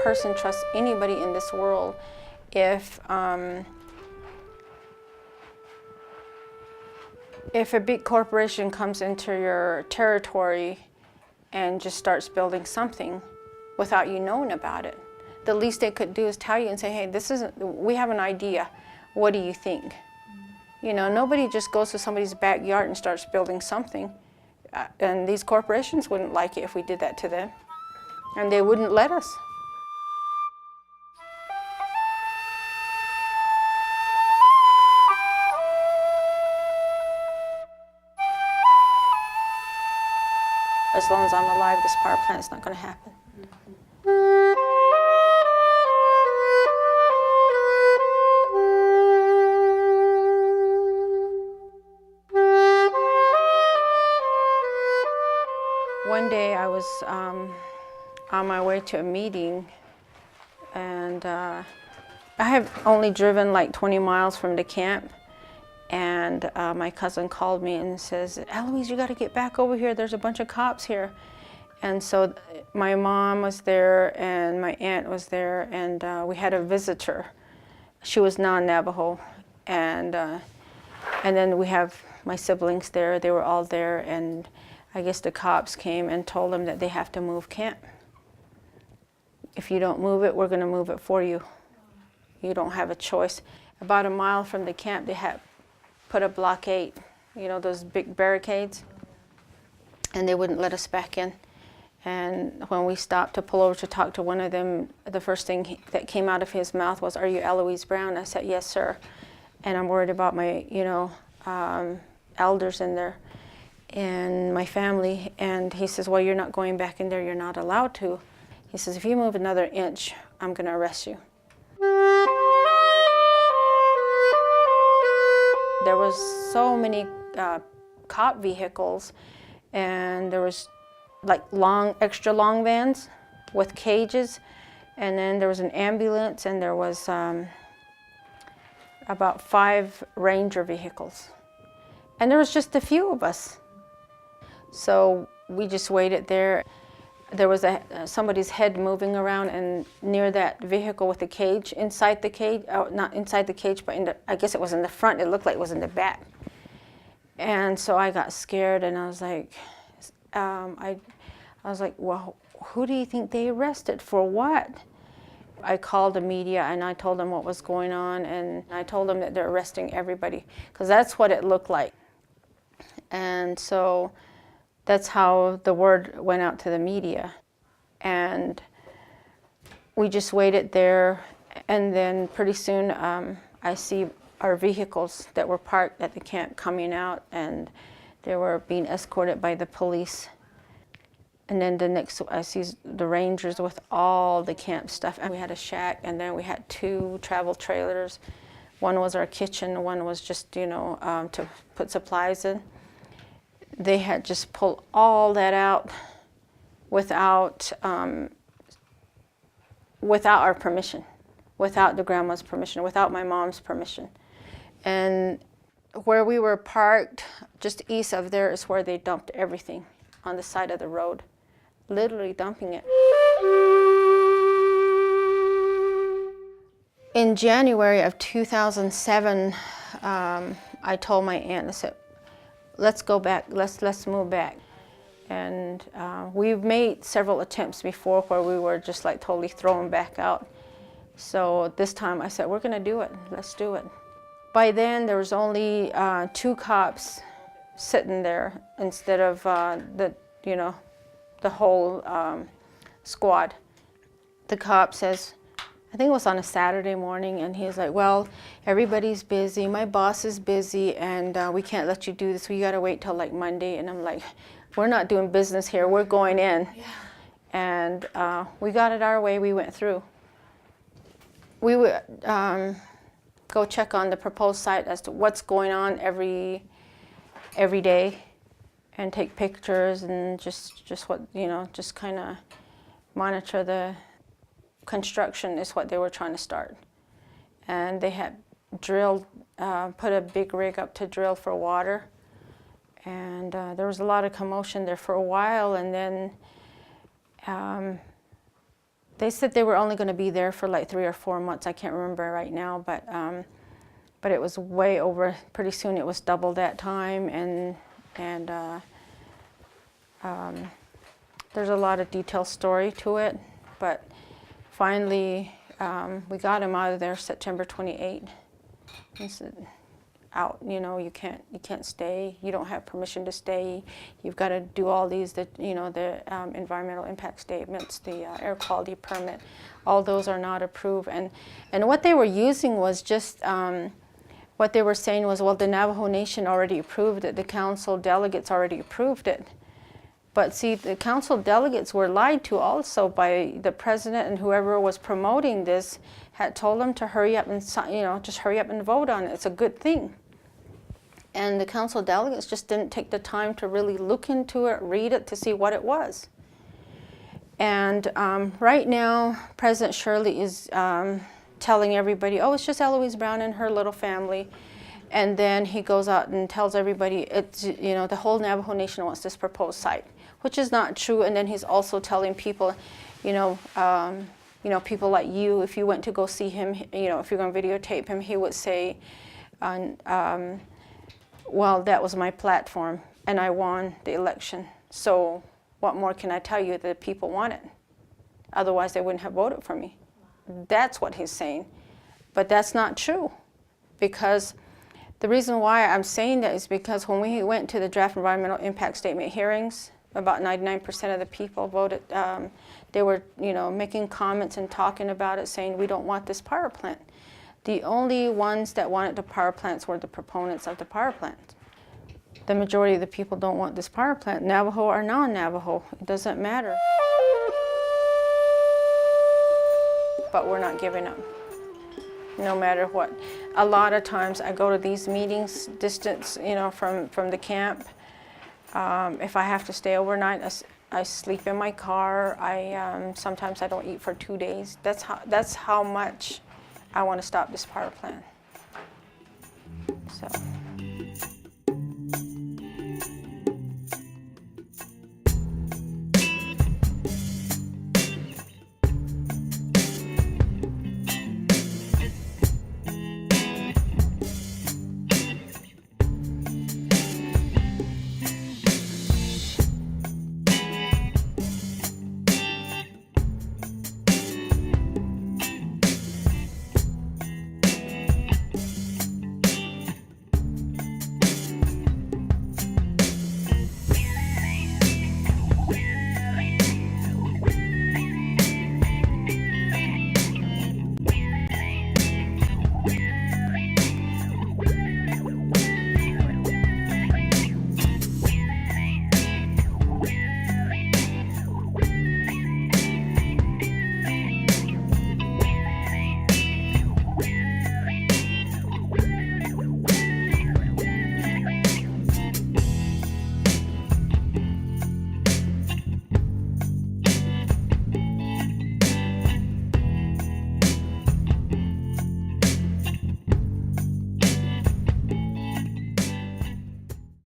person trust anybody in this world if a big corporation comes into your territory and just starts building something without you knowing about it. The least they could do is tell you and say, hey, we have an idea. What do you think? You know, nobody just goes to somebody's backyard and starts building something. And these corporations wouldn't like it if we did that to them. And they wouldn't let us. As long as I'm alive, this power plant is not going to happen. One day I was on my way to a meeting, and I have only driven like 20 miles from the camp. And my cousin called me and says, Eloise, you got to get back over here. There's a bunch of cops here. And so my mom was there and my aunt was there, and we had a visitor. She was non-Navajo. And then we have my siblings there. They were all there. And I guess the cops came and told them that they have to move camp. If you don't move it, we're going to move it for you. You don't have a choice. About a mile from the camp, they had put a blockade, you know, those big barricades, and they wouldn't let us back in. And when we stopped to pull over to talk to one of them, the first thing that came out of his mouth was, "Are you Eloise Brown?" I said, "Yes, sir." And I'm worried about my, elders in there and my family. And he says, "Well, you're not going back in there. You're not allowed to." He says, "If you move another inch, I'm going to arrest you." There was so many cop vehicles, and there was like extra long vans with cages, and then there was an ambulance, and there was about 5 Ranger vehicles. And there was just a few of us. So we just waited there. There was somebody's head moving around, and near that vehicle with the cage, inside the cage, not inside the cage, but I guess it was in the front. It looked like it was in the back. And so I got scared, and I was like, well, who do you think they arrested for what? I called the media and I told them what was going on, and I told them that they're arresting everybody, because that's what it looked like. And so that's how the word went out to the media. And we just waited there, and then pretty soon I see our vehicles that were parked at the camp coming out, and they were being escorted by the police. And then the next, I see the Rangers with all the camp stuff. And we had a shack, and then we had 2 travel trailers. One was our kitchen, one was just, to put supplies in. They had just pulled all that out without our permission, without the grandma's permission, without my mom's permission. And where we were parked, just east of there, is where they dumped everything on the side of the road, literally dumping it. In January of 2007, I told my aunt, I said, let's go back, let's move back. And we've made several attempts before where we were just like totally thrown back out. So this time I said, we're gonna do it, let's do it. By then there was only 2 cops sitting there instead of the whole squad. The cop says, I think it was on a Saturday morning, and he's like, well, everybody's busy, my boss is busy, and we can't let you do this, we gotta wait till like Monday. And I'm like, we're not doing business here, we're going in. Yeah. And we got it our way, we went through. We would go check on the proposed site as to what's going on every day, and take pictures, and just what, just kind of monitor the construction is what they were trying to start. And they had drilled, put a big rig up to drill for water. And there was a lot of commotion there for a while, and then They said they were only going to be there for like 3 or 4 months. I can't remember right now, but it was way over. Pretty soon it was double that time, and there's a lot of detailed story to it. But finally, we got him out of there September 28th. He said, out, you know, you can't stay. You don't have permission to stay. You've got to do all these, the environmental impact statements, the air quality permit. All those are not approved. And what they were using was just, what they were saying was, well, the Navajo Nation already approved it. The council delegates already approved it. But see, the council delegates were lied to also by the president, and whoever was promoting this had told them to hurry up and, just hurry up and vote on it. It's a good thing. And the council delegates just didn't take the time to really look into it, read it, to see what it was. And right now, President Shirley is telling everybody, oh, it's just Eloise Brown and her little family. And then he goes out and tells everybody, it's, the whole Navajo Nation wants this proposed site, which is not true. And then he's also telling people, people like you, if you went to go see him, if you're going to videotape him, he would say, well, that was my platform, and I won the election. So what more can I tell you that people want it? Otherwise, they wouldn't have voted for me. That's what he's saying. But that's not true, because the reason why I'm saying that is because when we went to the draft environmental impact statement hearings, about 99% of the people voted. They were, making comments and talking about it, saying we don't want this power plant. The only ones that wanted the power plants were the proponents of the power plant. The majority of the people don't want this power plant, Navajo or non-Navajo. It doesn't matter. But we're not giving up, no matter what. A lot of times I go to these meetings, distance, from the camp. If I have to stay overnight, I sleep in my car. Sometimes I don't eat for 2 days. That's how much I want to stop this power plant. So.